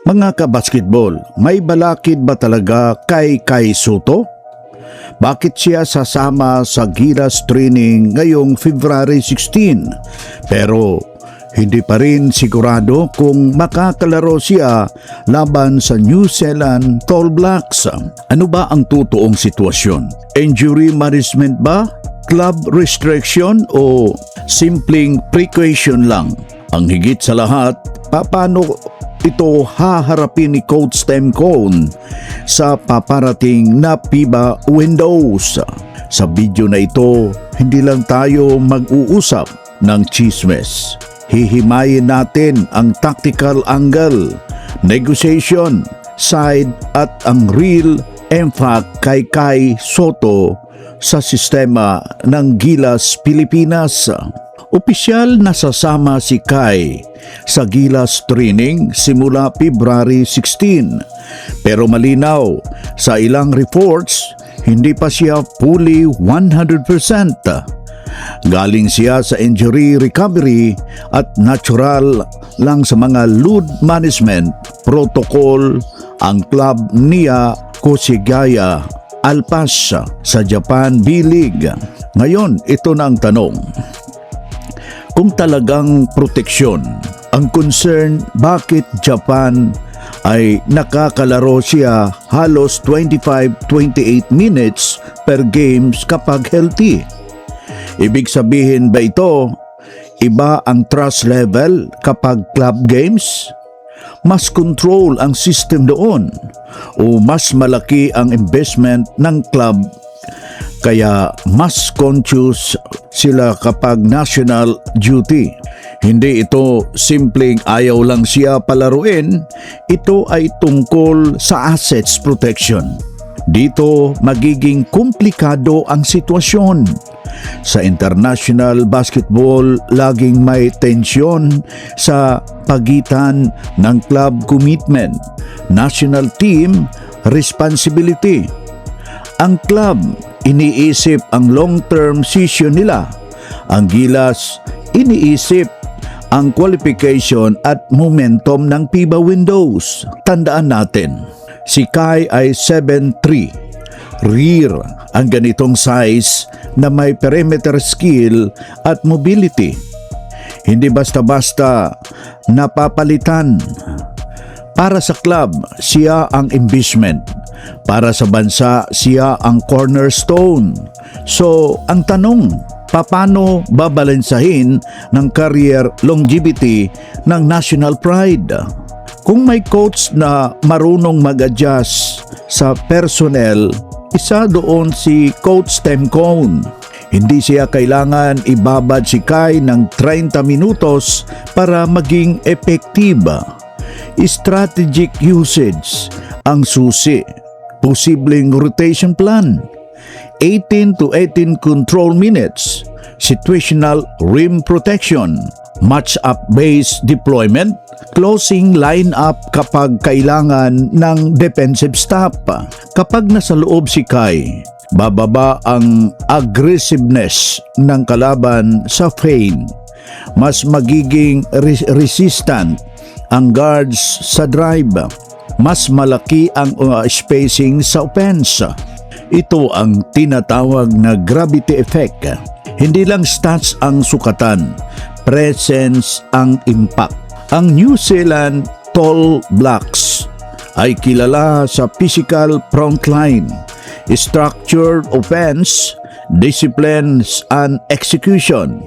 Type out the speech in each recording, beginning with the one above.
Mga kabasketball, may balakid ba talaga kay Kai Soto? Bakit siya sasama sa Gilas training ngayong February 16? Pero hindi pa rin sigurado kung makakalaro siya laban sa New Zealand All Blacks. Ano ba ang totoong sitwasyon? Injury management ba? Club restriction o simpleng precaution lang? Ang higit sa lahat, paano ito haharapin ni Coach Tim Cone sa paparating na FIBA windows? Sa video na ito, hindi lang tayo mag-uusap ng chismes. Hihimayin natin ang tactical angle, negotiation, side at ang real impact kay Kai Soto sa sistema ng Gilas Pilipinas. Opisyal na sasama si Kai sa Gilas training simula February 16. Pero malinaw, sa ilang reports, hindi pa siya fully 100%. Galing siya sa injury recovery at natural lang sa mga load management protocol ang club niya Koshigaya Alpas sa Japan B-League. Ngayon, ito na ang tanong. Kung talagang proteksyon ang concern, bakit Japan ay nakakalaro siya halos 25-28 minutes per games kapag healthy? Ibig sabihin ba ito, iba ang trust level kapag club games? Mas control ang system doon o mas malaki ang investment ng club kaya mas conscious sila kapag national duty? Hindi ito simpleng ayaw lang siya palaruin, ito ay tungkol sa assets protection. Dito magiging komplikado ang sitwasyon. Sa international basketball, laging may tensyon sa pagitan ng club commitment, national team responsibility. Ang club, iniisip ang long-term season nila. Ang Gilas, iniisip ang qualification at momentum ng FIBA windows. Tandaan natin, si Kai ay 7'3". Rare ang ganitong size na may perimeter skill at mobility. Hindi basta-basta napapalitan. Para sa club, siya ang investment. Para sa bansa, siya ang cornerstone. So, ang tanong, paano babalansahin ng career longevity ng national pride? Kung may coach na marunong mag-adjust sa personnel, isa doon si Coach Tim Cone. Hindi siya kailangan ibabad si Kai ng 30 minutos para maging epektiba. Strategic usage ang susi. Posibleng rotation plan. 18 to 18 control minutes. Situational rim protection. Match-up-based deployment. Closing line-up kapag kailangan ng defensive stop. Kapag nasa loob si Kai, bababa ang aggressiveness ng kalaban sa feint. Mas magiging resistant ang guards sa drive. Mas malaki ang spacing sa offense. Ito ang tinatawag na gravity effect. Hindi lang stats ang sukatan, presence ang impact. Ang New Zealand All Blacks ay kilala sa physical frontline, structured offense, disciplines and execution.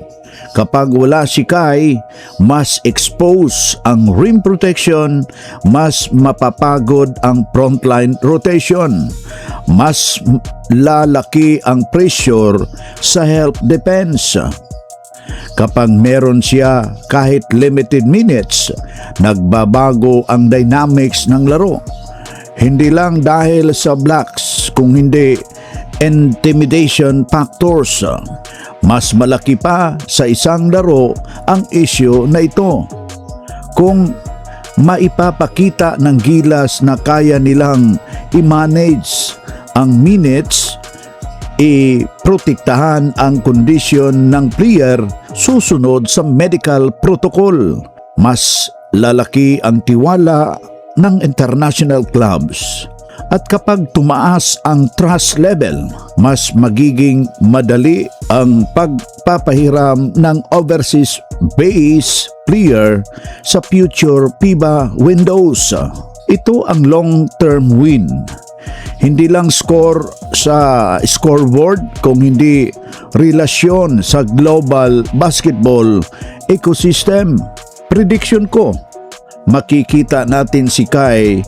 Kapag wala si Kai, mas expose ang rim protection, mas mapapagod ang frontline rotation, mas lalaki ang pressure sa help defense. Kapag meron siya kahit limited minutes, nagbabago ang dynamics ng laro. Hindi lang dahil sa Blacks, kung hindi intimidation factors. Mas malaki pa sa isang laro ang issue na ito. Kung maipapakita ng Gilas na kaya nilang i-manage ang minutes, i-protektahan ang kondisyon ng player susunod sa medical protocol. Mas lalaki ang tiwala ng international clubs. At kapag tumaas ang trust level, mas magiging madali ang pagpapahiram ng overseas base player sa future FIBA windows. Ito ang long-term win. Hindi lang score sa scoreboard, kung hindi relasyon sa global basketball ecosystem. Prediction ko, makikita natin si Kai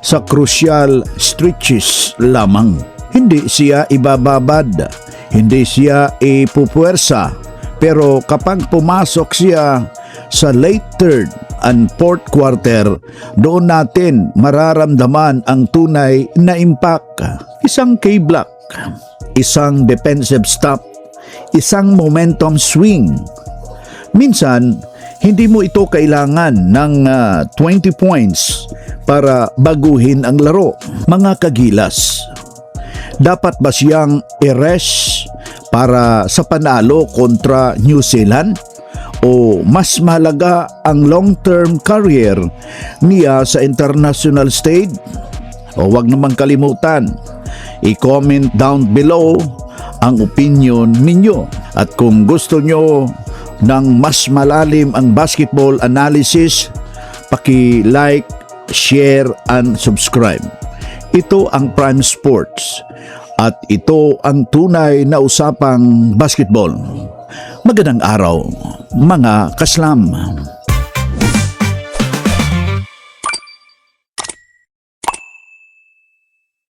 sa crucial stretches lamang. Hindi siya ibababad, hindi siya ipupuwersa, pero kapag pumasok siya sa late third and fourth quarter, doon natin mararamdaman ang tunay na impact. Isang K-block, isang defensive stop, isang momentum swing. Minsan, hindi mo ito kailangan ng 20 points para baguhin ang laro. Mga kagilas, dapat ba siyang i-rest para sa panalo kontra New Zealand? O mas mahalaga ang long-term career niya sa international stage? O wag namang kalimutan, i-comment down below ang opinion ninyo. At kung gusto nyo ng mas malalim ang basketball analysis, paki-like, share, and subscribe. Ito ang Prime Sports at ito ang tunay na usapang basketball. Magandang araw, mga kaslam.